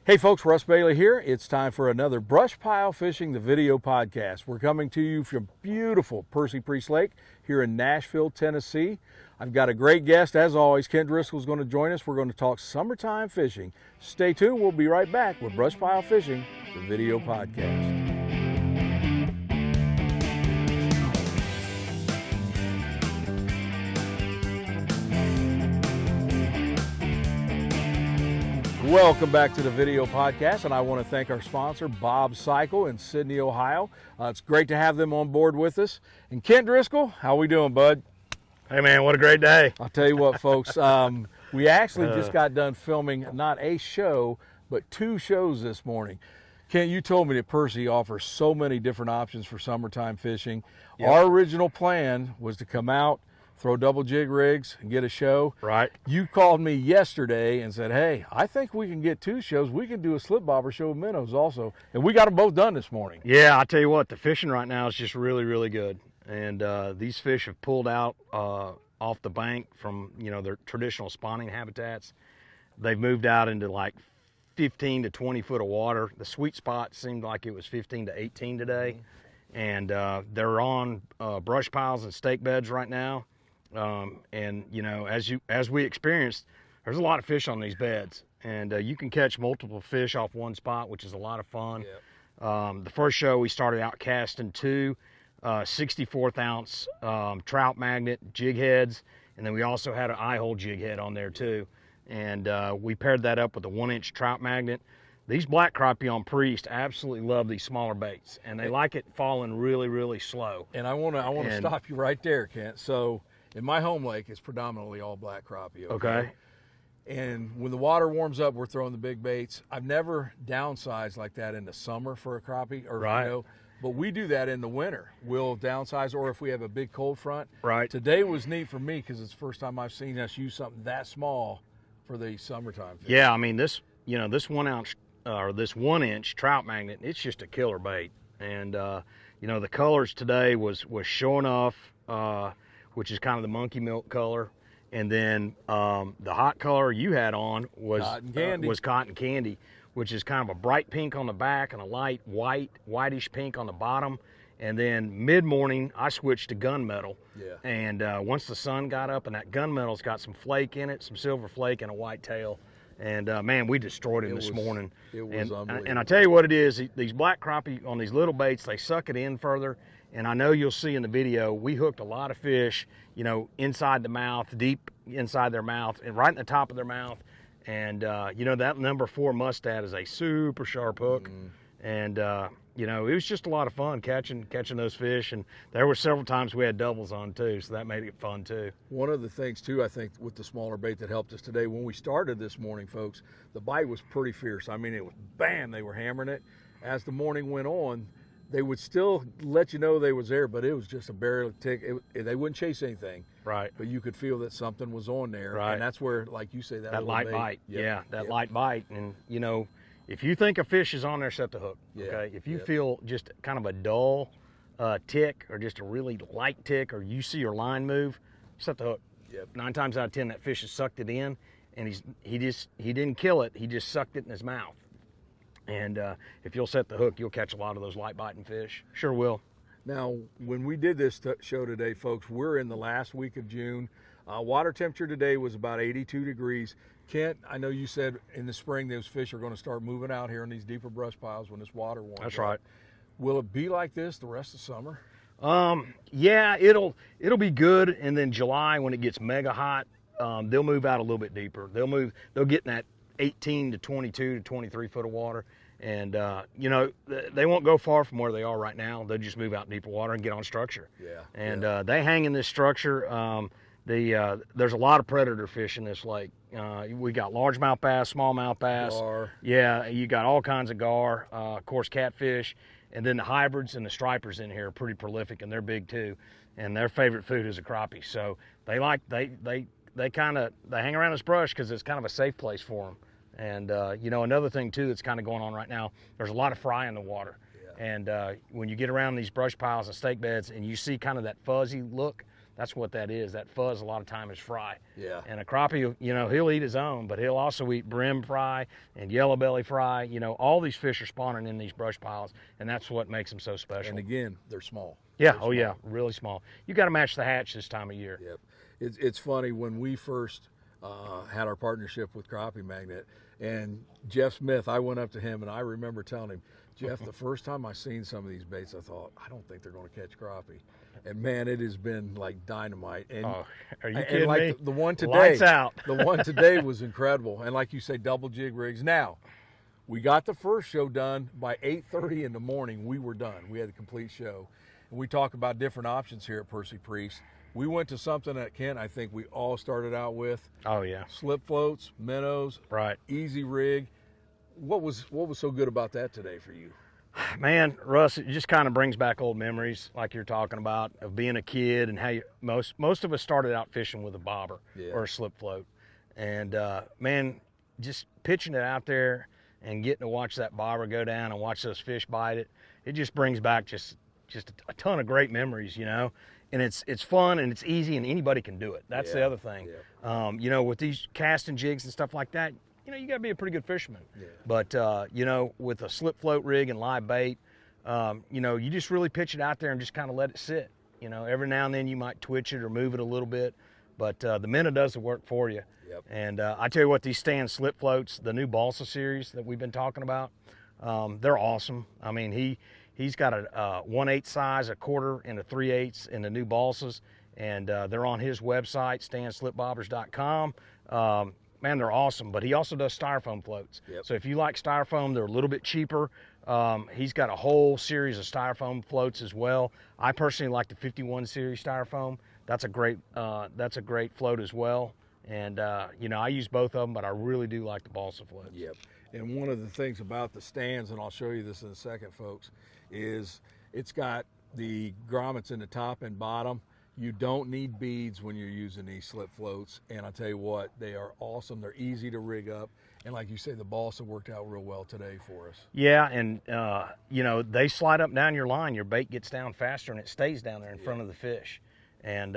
Hey folks, Russ Bailey here. It's time for another BrushPile Fishing, the video podcast. We're coming to you from beautiful Percy Priest Lake here in Nashville, Tennessee. I've got a great guest, as always. Kent Driscoll is going to join us. We're going to talk summertime fishing. Stay tuned. We'll be right back with BrushPile Fishing, the video podcast. Welcome back to the video podcast, and I want to thank our sponsor, Bob Cycle in Sydney, Ohio. It's great to have them on board with us. And Kent Driscoll, how we doing, bud? Hey, man, what a great day. I'll tell you what, folks, we actually just got done filming not a show, but two shows this morning. Kent, you told me that Percy offers so many different options for summertime fishing. Yep. Our original plan was to come out, throw double jig rigs and get a show. Right. You called me yesterday and said, hey, I think we can get two shows. We can do a slip bobber show with minnows also. And we got them both done this morning. Yeah, I tell you what, the fishing right now is just really, really good. And these fish have pulled out off the bank from, their traditional spawning habitats. They've moved out into like 15 to 20 foot of water. The sweet spot seemed like it was 15 to 18 today. And they're on brush piles and stake beds right now. As we experienced, there's a lot of fish on these beds, and you can catch multiple fish off one spot, which is a lot of fun. Yep. The first show we started out casting two 64th ounce trout magnet jig heads, and then we also had an eye hole jig head on there too, and we paired that up with a 1-inch trout magnet. These black crappie on Priest absolutely love these smaller baits, and they like it falling really, really slow. And I want to stop you right there, Kent. So in my home lake, it's predominantly all black crappie. Okay. And when the water warms up, we're throwing the big baits. I've never downsized like that in the summer for a crappie, but we do that in the winter. We'll downsize, or if we have a big cold front. Right. Today was neat for me because it's the first time I've seen us use something that small for the summertime fishing. Yeah, I mean this 1 ounce or this 1-inch trout magnet, it's just a killer bait. And the colors today was Show Enough, which is kind of the monkey milk color, and then the hot color you had on was cotton candy, which is kind of a bright pink on the back and a light whitish pink on the bottom. And then mid-morning, I switched to gunmetal. Yeah. And once the sun got up, and that gunmetal's got some flake in it, some silver flake and a white tail. And man, we destroyed him this morning. It was unbelievable. And I tell you what it is, these black crappie on these little baits, they suck it in further. And I know you'll see in the video, we hooked a lot of fish, inside the mouth, deep inside their mouth, and right in the top of their mouth. And, that number 4 mustad is a super sharp hook. And, it was just a lot of fun catching those fish. And there were several times we had doubles on too, so that made it fun too. One of the things too, I think, with the smaller bait that helped us today, when we started this morning, folks, the bite was pretty fierce. I mean, it was bam, they were hammering it. As the morning went on, they would still let you know they was there, but it was just a barely tick. They wouldn't chase anything. Right. But you could feel that something was on there. Right. And that's where, like you say, that light bite. Yep. Yeah, that light bite. And, if you think a fish is on there, set the hook. Yeah. Okay. If you feel just kind of a dull tick or just a really light tick, or you see your line move, set the hook. Yep. 9 times out of 10, that fish has sucked it in, and he didn't kill it. He just sucked it in his mouth. And if you'll set the hook, you'll catch a lot of those light biting fish. Sure will. Now, when we did this show today, folks, we're in the last week of June. Water temperature today was about 82 degrees. Kent, I know you said in the spring those fish are going to start moving out here in these deeper brush piles when this water warms up. That's right. Will it be like this the rest of summer? Yeah, it'll be good. And then July, when it gets mega hot, they'll move out a little bit deeper. They'll get in that 18 to 22 to 23 foot of water. And, they won't go far from where they are right now. They'll just move out deeper water and get on structure. Yeah. And they hang in this structure. There's a lot of predator fish in this lake. We got largemouth bass, smallmouth bass. Gar. Yeah, you got all kinds of gar, of course, catfish. And then the hybrids and the stripers in here are pretty prolific, and they're big too. And their favorite food is a crappie. So they hang around this brush because it's kind of a safe place for them. And, another thing too that's kind of going on right now, there's a lot of fry in the water. Yeah. And when you get around these brush piles and stake beds and you see kind of that fuzzy look, That's what that is. That fuzz a lot of time is fry. Yeah. And a crappie, you know, he'll eat his own, but he'll also eat brim fry and yellow belly fry. You know, all these fish are spawning in these brush piles, and that's what makes them so special. And again, they're small. Yeah, They're small. yeah, really small. You got to match the hatch this time of year. Yep. It's funny, when we first had our partnership with Crappie Magnet, and Jeff Smith, I went up to him and I remember telling him, Jeff, the first time I seen some of these baits, I thought, I don't think they're going to catch crappie. And man, it has been like dynamite. And, are you and kidding like me? the one today, Lights out. the one today was incredible. And like you say, double jig rigs. Now, we got the first show done by 8:30 in the morning. We were done. We had a complete show. And we talk about different options here at Percy Priest. We went to something that, Kent, I think we all started out with. Oh yeah. Slip floats, minnows, Right. easy rig. What was so good about that today for you? Man, Russ, it just kind of brings back old memories, like you're talking about, of being a kid and how you, most of us started out fishing with a bobber or a slip float, and man, just pitching it out there and getting to watch that bobber go down and watch those fish bite it, it just brings back just a ton of great memories, you know. And it's fun and it's easy and anybody can do it. That's the other thing. Yeah. You know, with these casting jigs and stuff like that, you know, you got to be a pretty good fisherman. Yeah. But, you know, with a slip float rig and live bait, you know, you just really pitch it out there and just kind of let it sit. You know, every now and then you might twitch it or move it a little bit, but the minnow does the work for you. Yep. And I tell you what, these stand slip floats, the new balsa series that we've been talking about, they're awesome. I mean, he's got a 1/8 size, a 1/4, and a 3/8 in the new balsas, and they're on his website, stanslipbobbers.com. Man, they're awesome, but he also does styrofoam floats. Yep. So if you like styrofoam, they're a little bit cheaper. He's got a whole series of styrofoam floats as well. I personally like the 51 series styrofoam. That's a great float as well. And you know, I use both of them, but I really do like the balsa floats. Yep. And one of the things about the stands, and I'll show you this in a second, folks, is it's got the grommets in the top and bottom. You don't need beads when you're using these slip floats, and I tell you what, they are awesome. They're easy to rig up, and like you say, the balsa worked out real well today for us. Yeah, and you know, they slide up and down your line. Your bait gets down faster, and it stays down there in front of the fish. And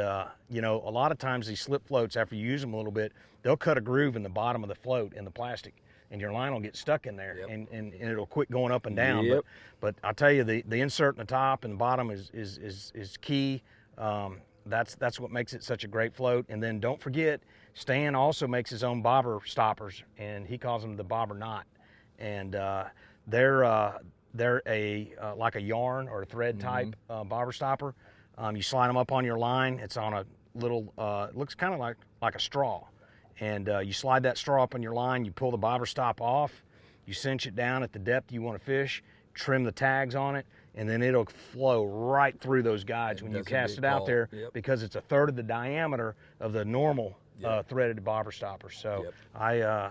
you know, a lot of times these slip floats, after you use them a little bit, they'll cut a groove in the bottom of the float in the plastic, and your line will get stuck in there, and it'll quit going up and down. Yep. But I tell you, the insert in the top and the bottom is key. That's what makes it such a great float. And then don't forget, Stan also makes his own bobber stoppers, and he calls them the bobber knot. And they're a like a yarn or a thread type bobber stopper. You slide them up on your line. It's on a little, it looks kind of like a straw. And you slide that straw up on your line, you pull the bobber stop off, you cinch it down at the depth you want to fish, trim the tags on it, and then it'll flow right through those guides when you cast it out there, because it's 1/3 of the diameter of the normal threaded bobber stopper. So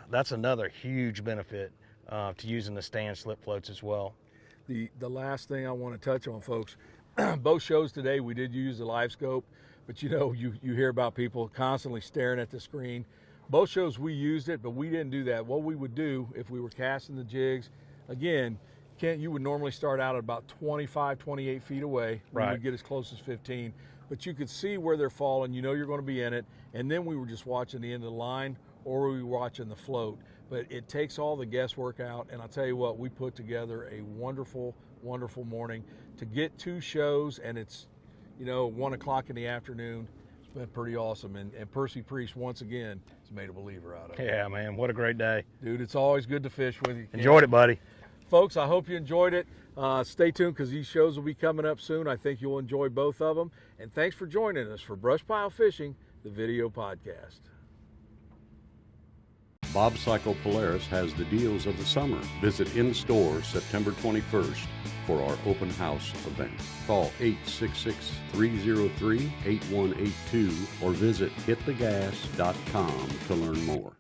that's another huge benefit to using the stand slip floats as well. The last thing I want to touch on, folks, both shows today we did use the live scope, but you know, you hear about people constantly staring at the screen. Both shows we used it, but we didn't do that. What we would do if we were casting the jigs, again, Kent, you would normally start out at about 25, 28 feet away. Right. We would get as close as 15, but you could see where they're falling. You know you're going to be in it, and then we were just watching the end of the line, or we were watching the float. But it takes all the guesswork out, and I'll tell you what, we put together a wonderful, wonderful morning to get 2 shows, and it's, you know, 1 o'clock in the afternoon. It's been pretty awesome, and Percy Priest, once again, has made a believer out of it. Yeah, man, what a great day. Dude, it's always good to fish with you, Kent. Enjoyed it, buddy. Folks, I hope you enjoyed it. Stay tuned, because these shows will be coming up soon. I think you'll enjoy both of them. And thanks for joining us for BrushPile Fishing, the video podcast. Bob Cycle Polaris has the deals of the summer. Visit in store September 21st for our open house event. Call 866-303-8182 or visit hitthegas.com to learn more.